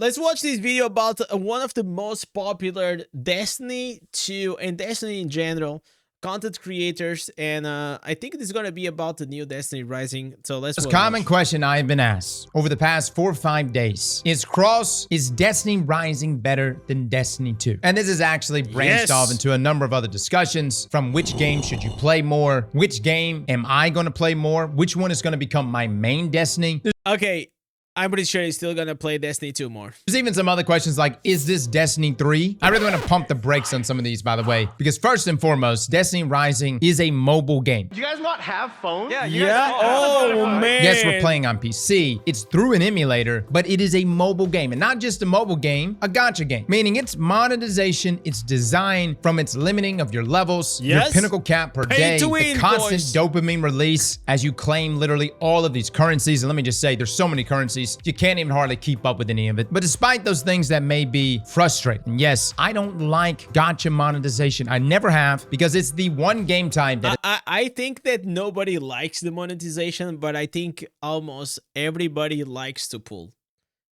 let's watch this video about one of the most popular Destiny 2 and Destiny in general content creators, and I think this is gonna be about the new Destiny Rising. So let's Most common question I have been asked over the past 4 or 5 days is Destiny Rising better than Destiny 2? And this is actually branched off into a number of other discussions, from which game should you play more, which game am I gonna play more, which one is gonna become my main Destiny. Okay, I'm pretty sure he's still gonna play Destiny 2 more. There's even some other questions like, is this Destiny 3? I really want to pump the brakes on some of these, by the way, because first and foremost, Destiny Rising is a mobile game. Do you guys not have phones? Yeah. Oh, man. Yes, we're playing on PC. It's through an emulator, but it is a mobile game. And not just a mobile game, a gacha game. Meaning its monetization, its design, from its limiting of your levels, your pinnacle cap per day, the constant dopamine release as you claim literally all of these currencies. And let me just say, there's so many currencies, you can't even hardly keep up with any of it. But despite those things that may be frustrating, yes, I don't like gacha monetization. I never have, because it's the one game type that I think that nobody likes the monetization, but I think almost everybody likes to pull.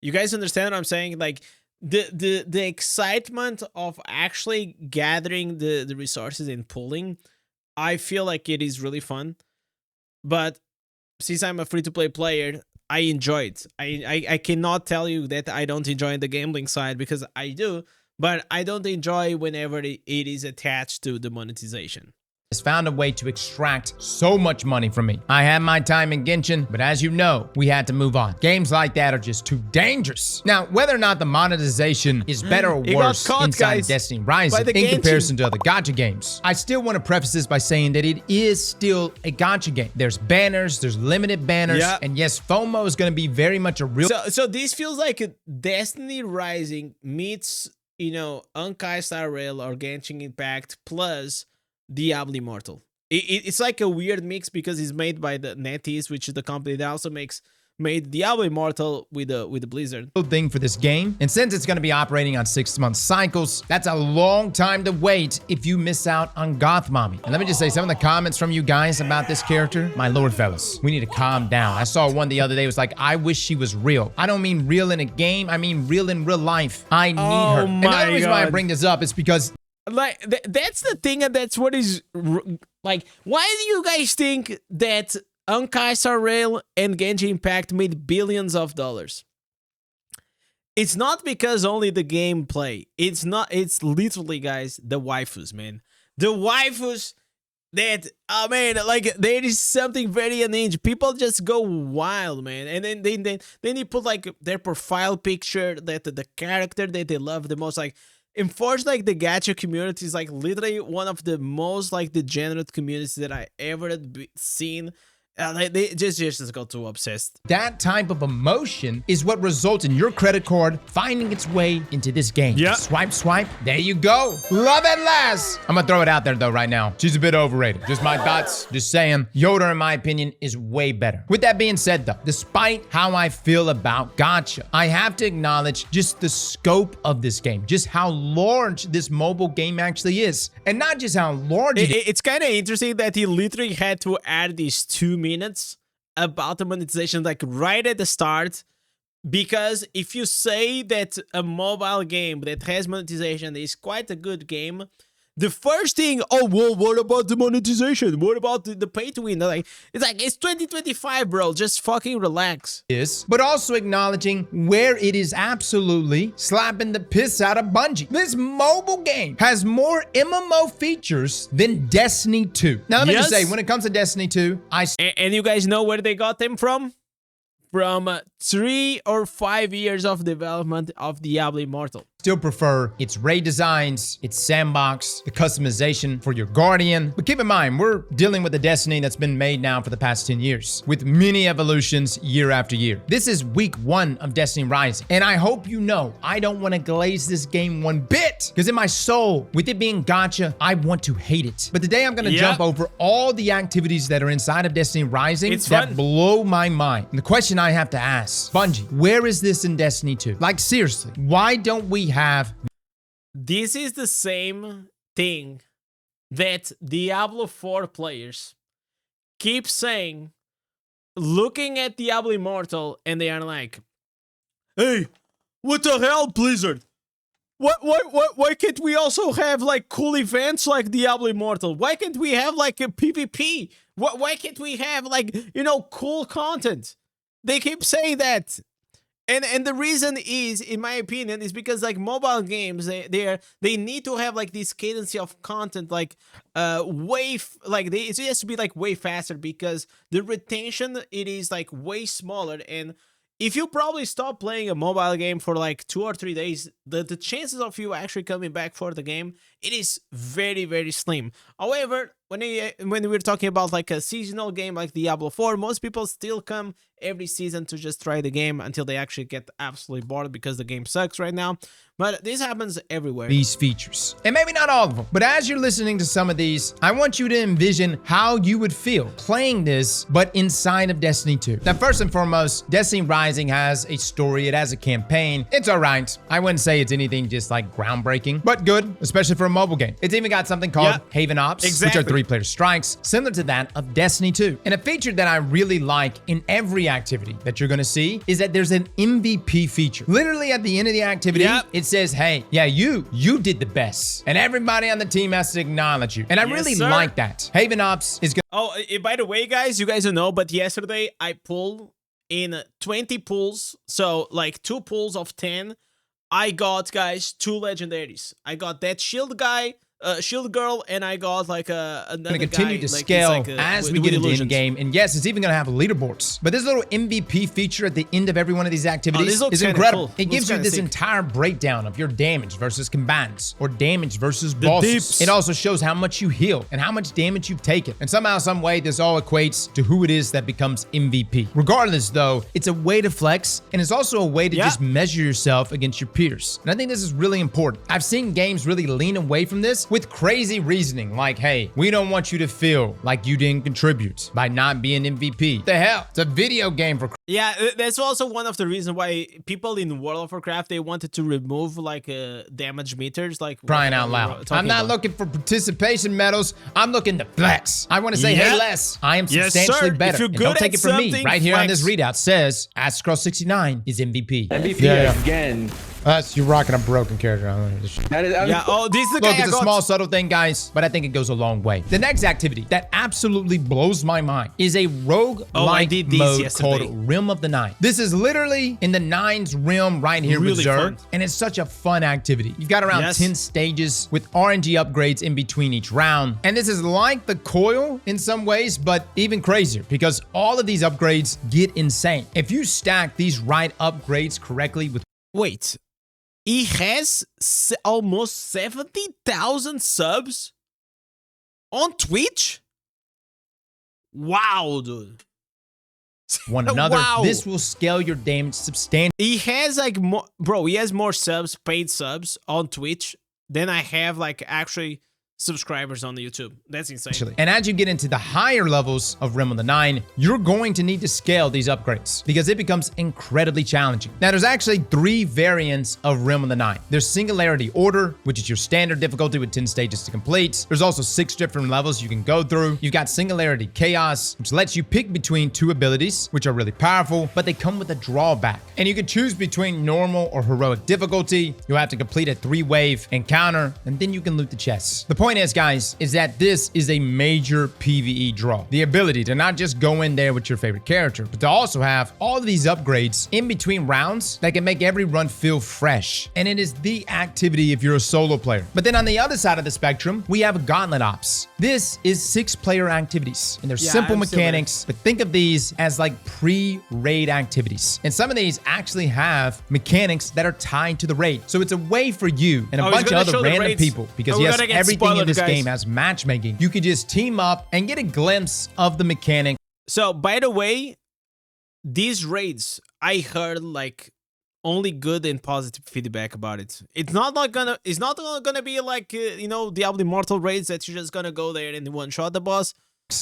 You guys understand what I'm saying? Like the excitement of actually gathering the resources and pulling, I feel like it is really fun. But since I'm a free-to-play player, I enjoy it. I cannot tell you that I don't enjoy the gambling side, because I do, but I don't enjoy whenever it is attached to the monetization. has found a way to extract so much money from me. I had my time in Genshin, but as you know, we had to move on. Games like that are just too dangerous. Now, whether or not the monetization is better or worse inside Destiny Rising in comparison to other gacha games, I still want to preface this by saying that it is still a gacha game. There's banners, there's limited banners, and yes, FOMO is going to be very much a real... So this feels like a Destiny Rising meets, you know, Honkai Star Rail or Genshin Impact plus Diablo Immortal. It's like a weird mix because it's made by the NetEase, which is the company that also made Diablo Immortal with the Blizzard. Thing for this game, and since it's going to be operating on 6-month cycles, that's a long time to wait if you miss out on Goth Mommy. And let me just say, some of the comments from you guys about this character, my lord fellas, we need to calm down. I saw one the other day, it was like, I wish she was real. I don't mean real in a game, I mean real in real life. I need her. And the only reason why I bring this up is because like that's the thing, and that's what is like, why do you guys think that Honkai Star Rail and Genshin Impact made billions of dollars? It's not because only the gameplay. It's not. It's literally, guys, the waifus, man. The waifus that, oh man, like there is something very unhinged. People just go wild, man. And then you put like their profile picture, that the character that they love the most. Like, unfortunately, like the gacha community is like literally one of the most like degenerate communities that I ever had seen. They just got too obsessed. That type of emotion is what results in your credit card finding its way into this game. Yeah. Swipe, swipe. There you go. Love at last. I'm gonna throw it out there though right now. She's a bit overrated. Just my thoughts. Just saying. Yoda, in my opinion, is way better. With that being said though, despite how I feel about gacha, I have to acknowledge just the scope of this game. Just how large this mobile game actually is. And not just how large it's kind of interesting that he literally had to add these 2 minutes about the monetization like right at the start, because if you say that a mobile game that has monetization is quite a good game, the first thing, oh well, what about the monetization? What about the pay to win? Like, it's 2025, bro. Just fucking relax. But also acknowledging where it is absolutely slapping the piss out of Bungie. This mobile game has more MMO features than Destiny 2. Now, let me just say, when it comes to Destiny 2, and you guys know where they got them from? From 3 or 5 years of development of Diablo Immortal. Still prefer its raid designs, its sandbox, the customization for your Guardian. But keep in mind, we're dealing with a Destiny that's been made now for the past 10 years, with many evolutions year after year. This is week 1 of Destiny Rising, and I hope you know I don't want to glaze this game one bit, because in my soul, with it being gacha, I want to hate it. But today I'm going to jump over all the activities that are inside of Destiny Rising that blow my mind. And the question I have to ask, Bungie, where is this in Destiny 2? Like, seriously, why don't we have... This is the same thing that Diablo 4 players keep saying, looking at Diablo Immortal, and they are like, hey, what the hell, Blizzard? Why can't we also have like cool events like Diablo Immortal? Why can't we have like a PvP? Why can't we have like, you know, cool content? They keep saying that. And the reason is, in my opinion, is because like mobile games, they need to have like this cadence of content like it has to be like way faster, because the retention, it is like way smaller. And if you probably stop playing a mobile game for like 2 or 3 days, the chances of you actually coming back for the game, it is very, very slim. However, when we're talking about like a seasonal game like Diablo 4, most people still come every season to just try the game until they actually get absolutely bored because the game sucks right now. But this happens everywhere. These features. And maybe not all of them, but as you're listening to some of these, I want you to envision how you would feel playing this, but inside of Destiny 2. Now, first and foremost, Destiny Rising has a story, it has a campaign. It's all right. I wouldn't say it's anything just like groundbreaking, but good, especially for a mobile game. It's even got something called Haven Ops, which are 3-player strikes, similar to that of Destiny 2. And a feature that I really like in every activity that you're gonna see is that there's an MVP feature. Literally at the end of the activity, it says, hey, yeah, you did the best. And everybody on the team has to acknowledge you. And I really like that. Haven Ops is gonna— Oh, by the way, guys, you guys don't know, but yesterday I pulled in 20 pulls. So like 2 pulls of 10. I got, guys, 2 legendaries. I got that shield guy, shield girl, and I got like another gonna continue guy, to scale as we get into illusions. in-game. And yes, it's even gonna have leaderboards. But this little MVP feature at the end of every one of these activities is incredible. Cool. It gives you this entire breakdown of your damage versus combats or damage versus bosses. Dips. It also shows how much you heal and how much damage you've taken. And somehow, some way, this all equates to who it is that becomes MVP. Regardless, though, it's a way to flex, and it's also a way to just measure yourself against your peers. And I think this is really important. I've seen games really lean away from this with crazy reasoning like, hey, we don't want you to feel like you didn't contribute by not being MVP. The hell? It's a video game for— Yeah, that's also one of the reasons why people in World of Warcraft, they wanted to remove like damage meters, like crying out loud. I'm not looking for participation medals. I'm looking to flex. I want to say, hey, Les, I am substantially better. And don't take it from me. Right here on this readout says Ascross69 is MVP. MVP again. You're rocking a broken character. That is, this is the Look, guy it's a small, subtle thing, guys, but I think it goes a long way. The next activity that absolutely blows my mind is a rogue-like mode called Realm of the Nine. This is literally in the Nine's realm right here reserved, and it's such a fun activity. You've got around 10 stages with RNG upgrades in between each round, and this is like the Coil in some ways, but even crazier because all of these upgrades get insane. If you stack these right upgrades correctly with— Wait. He has almost 70,000 subs on Twitch? Wow, dude. one another. This will scale your damage substantially. He has like more, bro, he has more subs, paid subs on Twitch than I have like actually subscribers on the YouTube. That's insane. And as you get into the higher levels of Realm of the Nine, you're going to need to scale these upgrades because it becomes incredibly challenging. Now, there's actually 3 variants of Realm of the Nine. There's Singularity Order, which is your standard difficulty with 10 stages to complete. There's also 6 different levels you can go through. You've got Singularity Chaos, which lets you pick between 2 abilities, which are really powerful, but they come with a drawback. And you can choose between normal or heroic difficulty. You'll have to complete a 3-wave encounter, and then you can loot the chests. The point is, guys, is that this is a major PvE draw. The ability to not just go in there with your favorite character, but to also have all of these upgrades in between rounds that can make every run feel fresh. And it is the activity if you're a solo player. But then on the other side of the spectrum, we have Gauntlet Ops. This is 6-player activities, and they're simple mechanics, but think of these as like pre-raid activities. And some of these actually have mechanics that are tied to the raid. So it's a way for you and a bunch of other random people, because yes, everything in this game has matchmaking. You could just team up and get a glimpse of the mechanic. So, by the way, these raids, I heard like only good and positive feedback about it. It's not gonna be like you know, Diablo Immortal raids that you're just gonna go there and one shot the boss.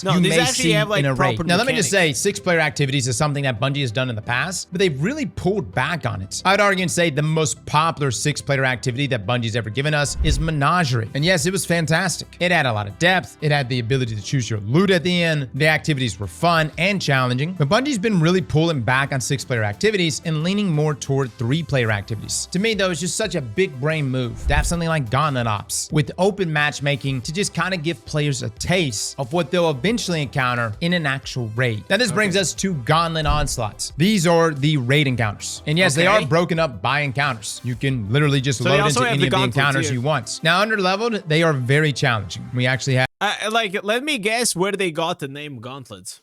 No, you these may actually see have, like, in a raid. proper Now, let me just mechanics. say, 6-player activities is something that Bungie has done in the past, but they've really pulled back on it. I'd argue and say the most popular 6-player activity that Bungie's ever given us is Menagerie. And yes, it was fantastic. It had a lot of depth. It had the ability to choose your loot at the end. The activities were fun and challenging, but Bungie's been really pulling back on 6-player activities and leaning more toward 3-player activities. To me, though, it's just such a big brain move to have something like Gauntlet Ops with open matchmaking to just kind of give players a taste of what they'll eventually encounter in an actual raid. Now, this brings us to Gauntlet Onslaughts. These are the raid encounters. And yes, they are broken up by encounters. You can literally just load into any of the encounters you want. Now, under leveled, they are very challenging. We actually have like, let me guess where they got the name Gauntlets.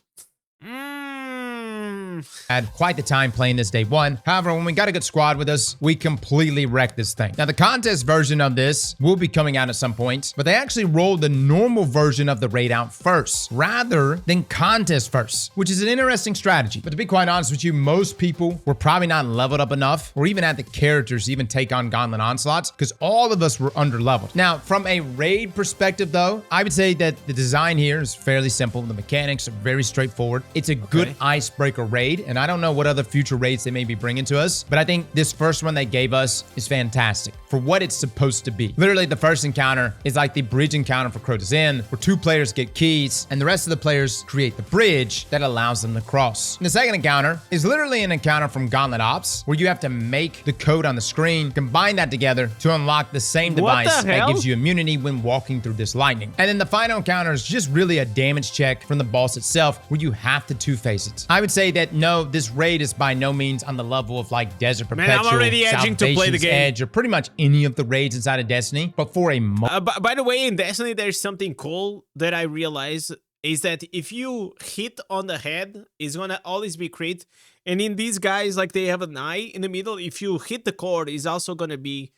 had quite the time playing this day one. However, when we got a good squad with us, we completely wrecked this thing. Now, the contest version of this will be coming out at some point, but they actually rolled the normal version of the raid out first, rather than contest first, which is an interesting strategy. But to be quite honest with you, most people were probably not leveled up enough or even had the characters to even take on Gauntlet Onslaughts because all of us were under leveled. Now, from a raid perspective though, I would say that the design here is fairly simple. The mechanics are very straightforward. It's a good icebreaker raid, and I don't know what other future raids they may be bringing to us, but I think this first one they gave us is fantastic for what it's supposed to be. Literally, the first encounter is like the bridge encounter for Crota's Inn, where 2 players get keys, and the rest of the players create the bridge that allows them to cross. And the second encounter is literally an encounter from Gauntlet Ops, where you have to make the code on the screen, combine that together to unlock the same device that gives you immunity when walking through this lightning. And then the final encounter is just really a damage check from the boss itself, where you have to two-face it. I would say that no, this raid is by no means on the level of like Desert Perpetual, Man, I'm already edging to play the game. Edge, or pretty much any of the raids inside of Destiny, but for a by the way, in Destiny, there's something cool that I realize is that if you hit on the head, it's gonna always be crit. And in these guys, like, they have an eye in the middle. If you hit the core, it's also gonna be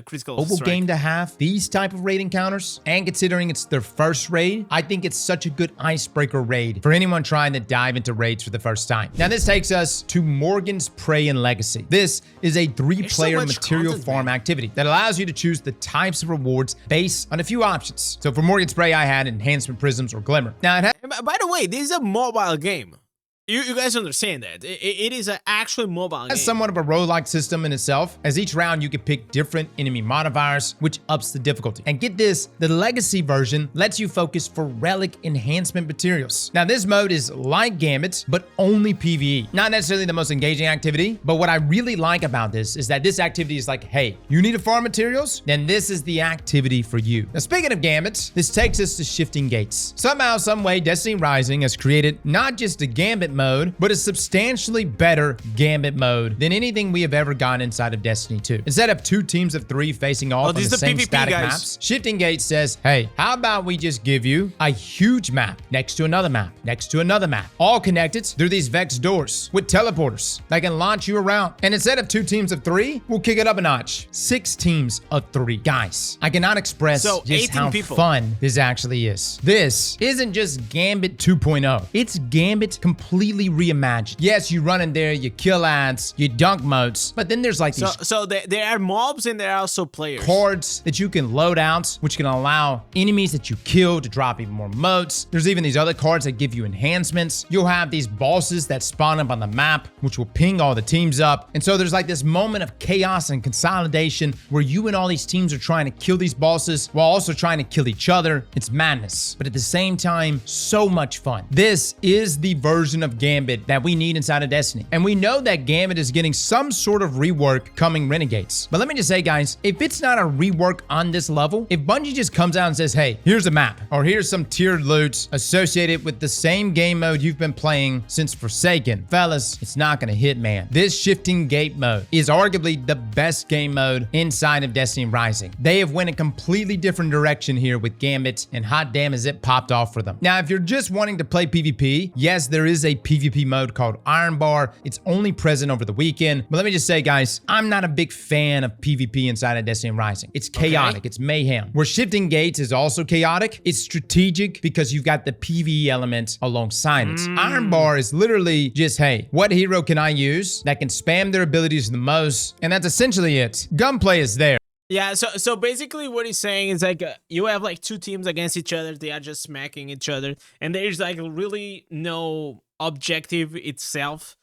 critical mobile strike. game to have these type of raid encounters, and considering it's their first raid, I think it's such a good icebreaker raid for anyone trying to dive into raids for the first time. Now, this takes us to Morgan's Prey and Legacy. This is a 3-player material farm activity that allows you to choose the types of rewards based on a few options. So for Morgan's Prey, I had Enhancement Prisms or Glimmer. Now, by the way, this is a mobile game. You guys understand that. It is an actual mobile game. It's somewhat of a roguelike system in itself, as each round you can pick different enemy modifiers, which ups the difficulty. And get this, the Legacy version lets you focus for relic enhancement materials. Now, this mode is like Gambit, but only PvE. Not necessarily the most engaging activity, but what I really like about this is that this activity is like, hey, you need to farm materials? Then this is the activity for you. Now, speaking of Gambit, this takes us to Shifting Gates. Somehow, some way, Destiny Rising has created not just a Gambit mode, but a substantially better Gambit mode than anything we have ever gotten inside of Destiny 2. Instead of 2 teams of 3 facing off on the same PvP, static guys. maps, Shifting Gates says, hey, how about we just give you a huge map next to another map, next to another map, all connected through these Vex doors with teleporters that can launch you around. And instead of 2 teams of 3, we'll kick it up a notch. 6 teams of 3. Guys, I cannot express just how fun this actually is. This isn't just Gambit 2.0. It's Gambit completely reimagined. Yes, you run in there, you kill ads, you dunk moats, but then there's like these so there are mobs and there are also players. cards that you can load out, which can allow enemies that you kill to drop even more moats. There's even these other cards that give you enhancements. You'll have these bosses that spawn up on the map, which will ping all the teams up. And so there's like this moment of chaos and consolidation where you and all these teams are trying to kill these bosses while also trying to kill each other. It's madness, but at the same time, so much fun. This is the version of Gambit that we need inside of Destiny. And we know that Gambit is getting some sort of rework coming Renegades. But let me just say, guys, if it's not a rework on this level, if Bungie just comes out and says, hey, here's a map, or here's some tiered loot associated with the same game mode you've been playing since Forsaken, fellas, it's not gonna hit, man. This Shifting Gate mode is arguably the best game mode inside of Destiny Rising. They have went a completely different direction here with Gambit, and hot damn is it popped off for them. Now, if you're just wanting to play PvP, yes, there is a PvP mode called Iron Bar. It's only present over the weekend. But let me just say, guys, I'm not a big fan of PvP inside of Destiny Rising. It's chaotic. It's mayhem. Where Shifting Gates is also chaotic, it's strategic because you've got the PvE element alongside it. Iron Bar is literally just, hey, what hero can I use that can spam their abilities the most? And that's essentially it. Gunplay is there. Yeah, so basically what he's saying is like you have like two teams against each other, they are just smacking each other, and there's like really no objective itself.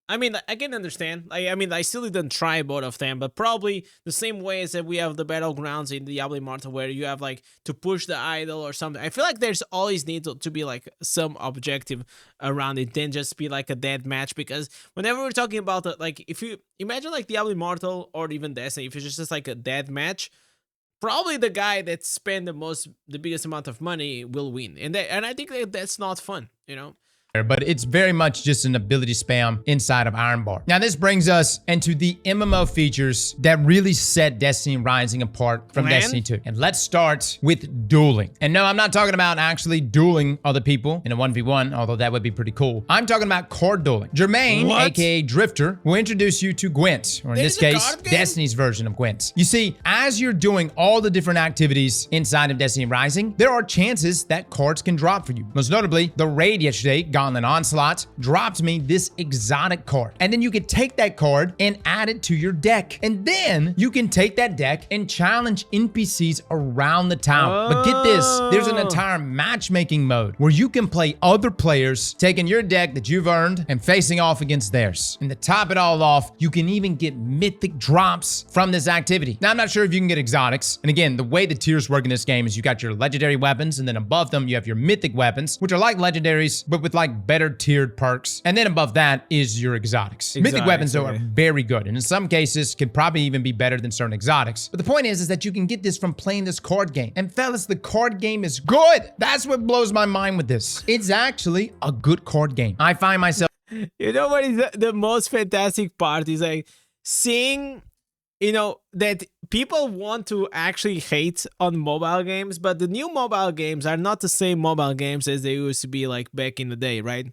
I mean, I can understand. I mean, I still didn't try both of them, but probably the same way as that we have the battlegrounds in Diablo Immortal where you have like to push the idol or something. I feel like there's always need to be like some objective around it than just be like a dead match, because whenever we're talking about it, like if you imagine like Diablo Immortal or even Destiny, if it's just like a dead match, probably the guy that spent the biggest amount of money will win, and I think that's not fun, you know. But it's very much just an ability spam inside of Iron Bar. Now, this brings us into the MMO features that really set Destiny Rising apart from Destiny 2. And let's start with dueling. And no, I'm not talking about actually dueling other people in a 1v1, although that would be pretty cool. I'm talking about card dueling. Jermaine, aka Drifter, will introduce you to Gwent, or in this case, Destiny's version of Gwent. You see, as you're doing all the different activities inside of Destiny Rising, there are chances that cards can drop for you. Most notably, the raid yesterday, Gauntlet Onslaught, dropped me this exotic card. And then you can take that card and add it to your deck. And then you can take that deck and challenge NPCs around the town. But get this, there's an entire matchmaking mode where you can play other players, taking your deck that you've earned and facing off against theirs. And to top it all off, you can even get mythic drops from this activity. Now, I'm not sure if you can get exotics. And again, the way the tiers work in this game is you got your legendary weapons, and then above them, you have your mythic weapons, which are like legendaries, but with like better tiered perks. And then above that is your exotics. Mythic weapons, though, are very good, and in some cases can probably even be better than certain exotics. But the point is that you can get this from playing this card game. And fellas, the card game is good. That's what blows my mind with this. It's actually a good card game. I find myself... You know what is the most fantastic part is like seeing, you know, that people want to actually hate on mobile games, but the new mobile games are not the same mobile games as they used to be like back in the day, right?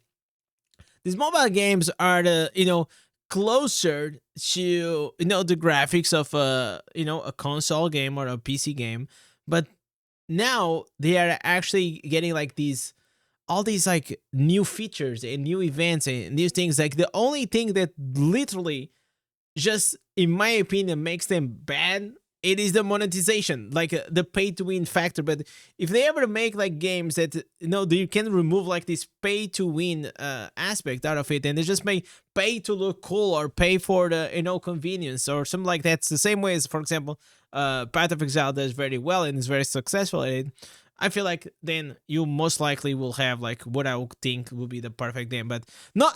These mobile games are the, you know, closer to, you know, the graphics of a, you know, a console game or a PC game, but now they are actually getting like these all these like new features and new events and new things. Like the only thing that literally just, in my opinion, makes them bad, it is the monetization, like the pay to win factor. But if they ever make like games that, you know, you can remove like this pay to win aspect out of it, and they just make pay to look cool or pay for the, you know, convenience or something like that. It's the same way as, for example, Path of Exile does very well and is very successful at it. I feel like then you most likely will have like what I would think will be the perfect game, but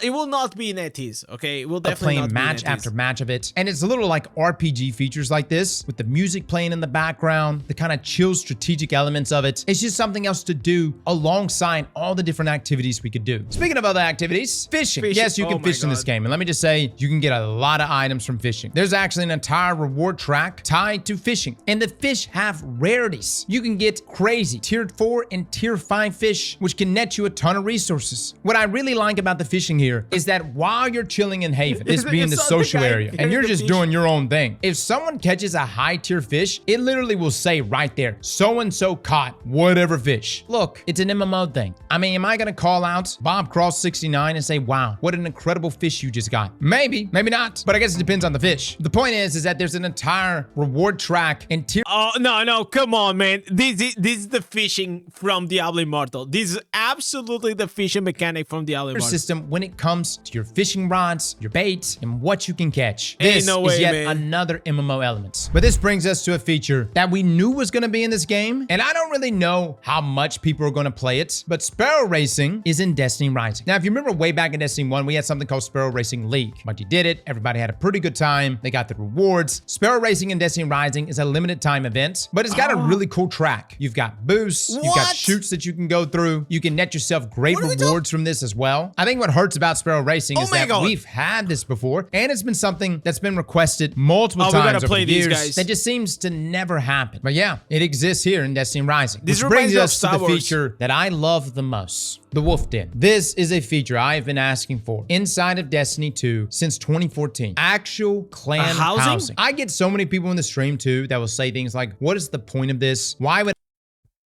it will not be NetEase, okay? It will definitely not be match NetEase. after match of it. And it's a little like RPG features like this, with the music playing in the background, the kind of chill strategic elements of it. It's just something else to do alongside all the different activities we could do. Speaking of other activities, fishing. Yes, you can fish in this game. And let me just say, you can get a lot of items from fishing. There's actually an entire reward track tied to fishing. And the fish have rarities. You can get crazy Tier 4 and Tier 5 fish, which can net you a ton of resources. What I really like about the fishing here is that while you're chilling in Haven, this being the social area, and you're just doing your own thing, if someone catches a high tier fish, it literally will say right there, so-and-so caught whatever fish. Look, it's an MMO thing. I mean, am I gonna call out Bob Cross 69 and say, wow, what an incredible fish you just got? Maybe, maybe not, but I guess it depends on the fish. The point is that there's an entire reward track and tier... Oh, no, come on, man. This is the fishing from Diablo Immortal. This is absolutely the fishing mechanic from Diablo Immortal. System when it comes to your fishing rods, your baits, and what you can catch. This is yet another MMO element. But this brings us to a feature that we knew was going to be in this game, and I don't really know how much people are going to play it, but Sparrow Racing is in Destiny Rising. Now, if you remember way back in Destiny 1, we had something called Sparrow Racing League. But you did it, everybody had a pretty good time, they got the rewards. Sparrow Racing in Destiny Rising is a limited time event, but it's got a really cool track. You've got boosts, you've got shoots that you can go through, you can net yourself great rewards from this as well. I think what hurts about Sparrow Racing is that we've had this before, and it's been something that's been requested multiple times over the years that just seems to never happen. But yeah, it exists here in Destiny Rising. This brings us to the feature that I love the most, the Wolf Den. This is a feature I've been asking for inside of Destiny 2 since 2014. Actual clan housing. I get so many people in the stream too that will say things like, what is the point of this? Why would...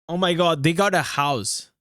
Oh my god, they got a house.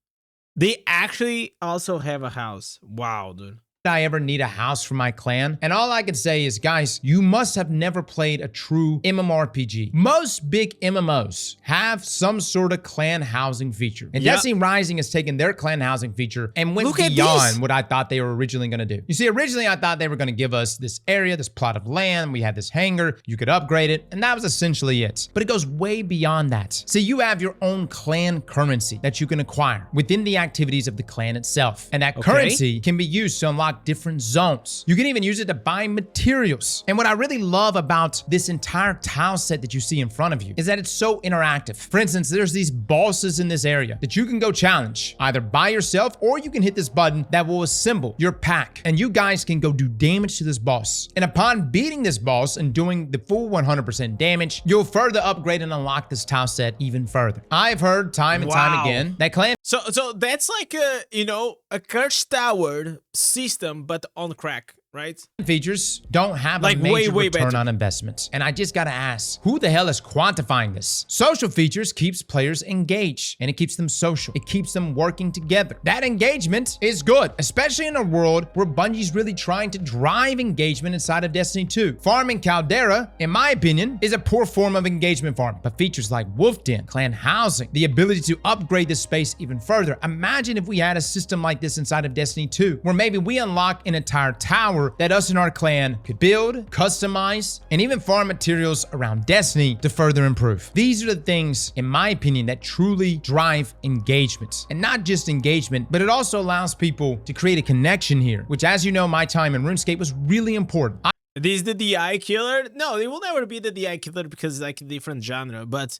They actually also have a house. Wow, dude. I ever need a house for my clan? And all I can say is, guys, you must have never played a true MMORPG. Most big MMOs have some sort of clan housing feature. And Destiny Rising has taken their clan housing feature and went beyond what I thought they were originally going to do. You see, originally I thought they were going to give us this area, this plot of land. We had this hangar. You could upgrade it. And that was essentially it. But it goes way beyond that. So you have your own clan currency that you can acquire within the activities of the clan itself. And that currency can be used to unlock different zones. You can even use it to buy materials. And what I really love about this entire tile set that you see in front of you is that it's so interactive. For instance, there's these bosses in this area that you can go challenge either by yourself, or you can hit this button that will assemble your pack and you guys can go do damage to this boss. And upon beating this boss and doing the full 100% damage, you'll further upgrade and unlock this tile set even further. I've heard time and time again that clan So that's like a, you know, a cursed tower system, but on crack, right? features don't have like a major return on investment. And I just gotta ask, who the hell is quantifying this? Social features keeps players engaged, and it keeps them social. It keeps them working together. That engagement is good, especially in a world where Bungie's really trying to drive engagement inside of Destiny 2. Farming Caldera, in my opinion, is a poor form of engagement farming, but features like Wolf Den, clan housing, the ability to upgrade the space even further. Imagine if we had a system like this inside of Destiny 2, where maybe we unlock an entire tower that us in our clan could build, customize, and even farm materials around Destiny to further improve. These are the things, in my opinion, that truly drive engagement. And not just engagement, but it also allows people to create a connection here, which, as you know, my time in RuneScape was really important. This is the DI killer? No, it will never be the DI killer because it's like a different genre, but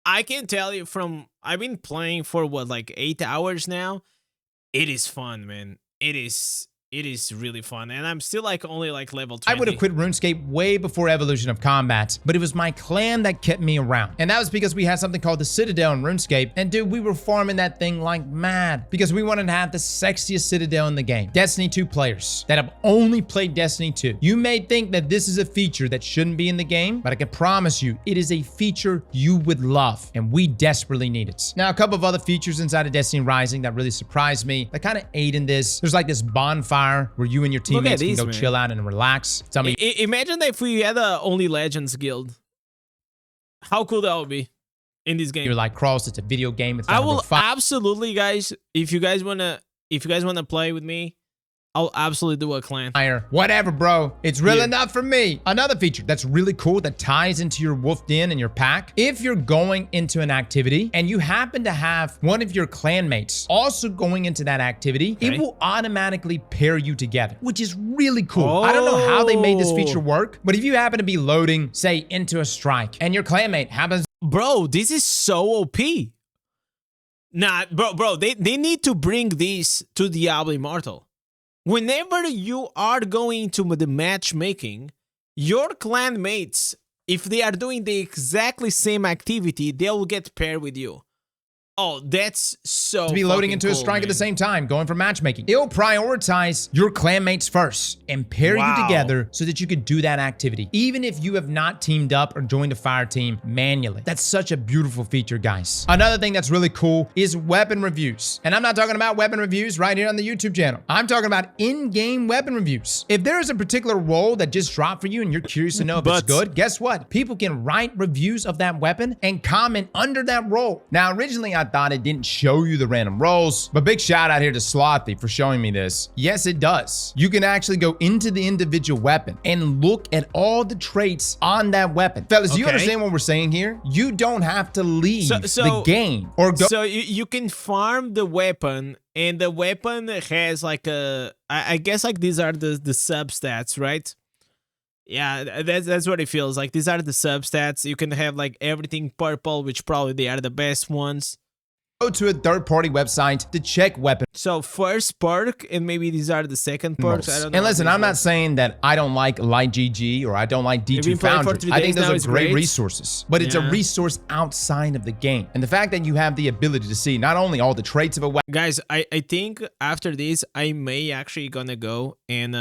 I can tell you from, I've been playing for what, like 8 hours now? It is fun, man. It is really fun, and I'm still like only like level 20. I would have quit RuneScape way before Evolution of Combat, but it was my clan that kept me around. And that was because we had something called the Citadel in RuneScape, and dude, we were farming that thing like mad because we wanted to have the sexiest Citadel in the game. Destiny 2 players that have only played Destiny 2. You may think that this is a feature that shouldn't be in the game, but I can promise you, it is a feature you would love, and we desperately need it. Now, a couple of other features inside of Destiny Rising that really surprised me, that kind of aid in this. There's like this bonfire where you and your teammates can go chill out and relax. Imagine if we had a Only Legends guild. How cool that would be in this game. You're like, Cross, it's a video game. It's I will absolutely, guys. If you guys wanna play with me, I'll absolutely do a clan. Whatever, bro. It's real enough for me. Another feature that's really cool that ties into your Wolf Den and your pack. If you're going into an activity and you happen to have one of your clanmates also going into that activity, it will automatically pair you together, which is really cool. I don't know how they made this feature work, but if you happen to be loading, say, into a strike and your clanmate happens... Bro, this is so OP. Nah, bro, they need to bring this to Diablo Immortal. Whenever you are going to the matchmaking, your clan mates, if they are doing the exactly same activity, they will get paired with you. Oh, that's so to be loading into a strike at the same time, going for matchmaking. It'll prioritize your clanmates first and pair you together so that you could do that activity, even if you have not teamed up or joined a fire team manually. That's such a beautiful feature, guys. Another thing that's really cool is weapon reviews. And I'm not talking about weapon reviews right here on the YouTube channel. I'm talking about in-game weapon reviews. If there is a particular role that just dropped for you and you're curious to know if it's good, guess what? People can write reviews of that weapon and comment under that role. Now, originally, I thought it didn't show you the random rolls, but big shout out here to Slothy for showing me this. Yes, it does. You can actually go into the individual weapon and look at all the traits on that weapon. Fellas, you understand what we're saying here? You don't have to leave the game or go. So you can farm the weapon, and the weapon has like a, I guess like these are the substats, right? Yeah, that's what it feels like. These are the substats. You can have like everything purple, which probably they are the best ones. Go to a third-party website to check weapon. So first perk, and maybe these are the second perks. I don't know. And listen, I'm not saying that I don't like Light GG or I don't like D2 Foundry. I think those are great resources, but it's a resource outside of the game. And the fact that you have the ability to see not only all the traits of a weapon. Guys, I think after this, I may actually gonna go and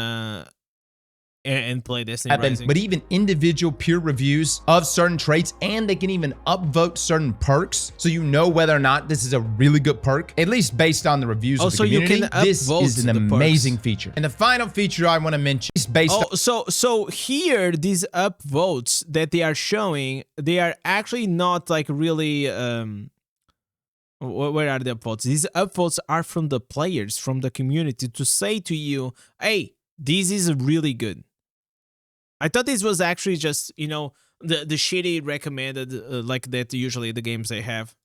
and play Destiny Rising. But even individual peer reviews of certain traits, and they can even upvote certain perks, so you know whether or not this is a really good perk, at least based on the reviews of the community. You can this is an amazing perks. feature. And the final feature I want to mention is based on... So here, these upvotes that they are showing, they are actually not like really... where are the upvotes? These upvotes are from the players, from the community, to say to you, hey, this is really good. I thought this was actually just, you know, the shitty recommended like that usually the games they have.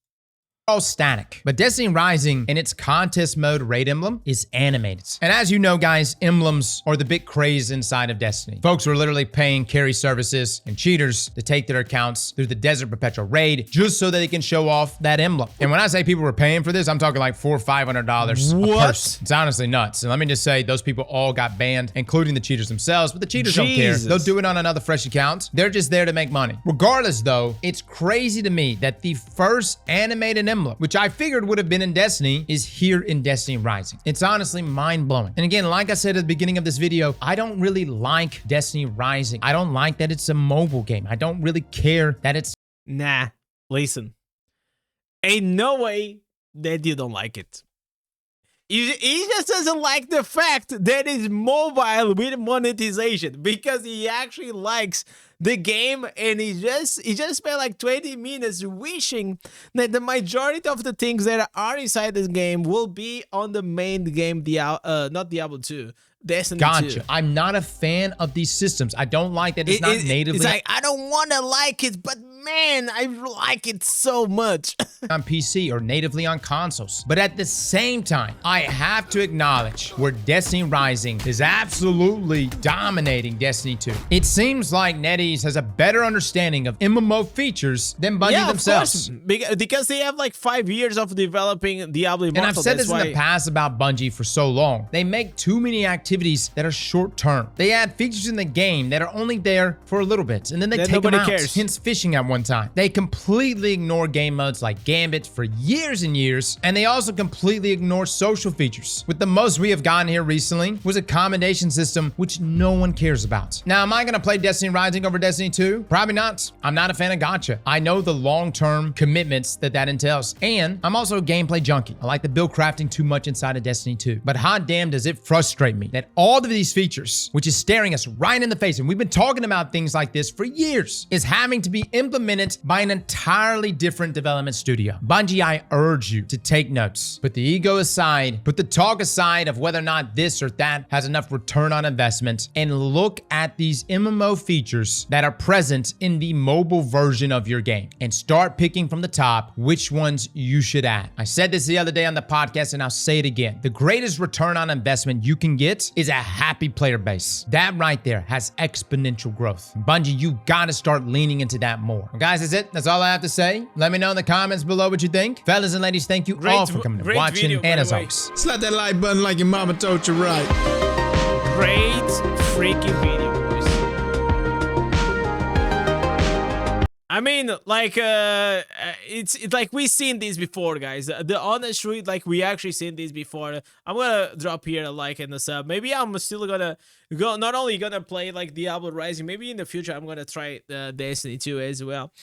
All static. But Destiny Rising in its contest mode raid emblem is animated. And as you know, guys, emblems are the big craze inside of Destiny. Folks were literally paying carry services and cheaters to take their accounts through the Desert Perpetual raid just so that they can show off that emblem. And when I say people were paying for this, I'm talking like $400 or $500 a person. It's honestly nuts. And let me just say, those people all got banned, including the cheaters themselves. But the cheaters don't care. They'll do it on another fresh account. They're just there to make money. Regardless, though, it's crazy to me that the first animated emblem, which I figured would have been in Destiny, is here in Destiny Rising. It's honestly mind-blowing. And again, like I said at the beginning of this video, I don't really like Destiny Rising. I don't like that it's a mobile game. I don't really care that it's... Nah, listen. Ain't no way that you don't like it. He just doesn't like the fact that it's mobile with monetization, because he actually likes the game, and he just spent like 20 minutes wishing that the majority of the things that are inside this game will be on the main game, not Diablo 2. Destiny 2. I'm not a fan of these systems. I don't like that it's not natively... It's like, I don't want to like it, but man, I like it so much. on PC or natively on consoles. But at the same time, I have to acknowledge where Destiny Rising is absolutely dominating Destiny 2. It seems like NetEase has a better understanding of MMO features than Bungie themselves. Of course, because they have like 5 years of developing Diablo Immortal. And I've said this in the past about Bungie for so long. They make too many activities that are short-term. They add features in the game that are only there for a little bit, and then they take them out. Hence fishing at one time. They completely ignore game modes like Gambit for years and years, and they also completely ignore social features. With the most we have gotten here recently was a commendation system which no one cares about. Now, am I going to play Destiny Rising over Destiny 2? Probably not. I'm not a fan of gacha. I know the long-term commitments that entails, and I'm also a gameplay junkie. I like the build crafting too much inside of Destiny 2. But hot damn does it frustrate me that all of these features, which is staring us right in the face, and we've been talking about things like this for years, is having to be implemented by an entirely different development studio. Bungie, I urge you to take notes. Put the ego aside, put the talk aside of whether or not this or that has enough return on investment, and look at these MMO features that are present in the mobile version of your game and start picking from the top which ones you should add. I said this the other day on the podcast, and I'll say it again. The greatest return on investment you can get is a happy player base. That right there has exponential growth. Bungie, you gotta start leaning into that more. Well, guys, that's it. That's all I have to say. Let me know in the comments below what you think. Fellas and ladies, thank you all for coming and watching. Video, and as always, slap that like button like your mama told you right. Great freaking video, boys. I mean, like, it's like we've seen this before, guys. The honest truth, like, we actually seen this before. I'm gonna drop here a like and a sub. Maybe I'm still gonna go, not only gonna play like Diablo Rising, maybe in the future I'm gonna try Destiny 2 as well.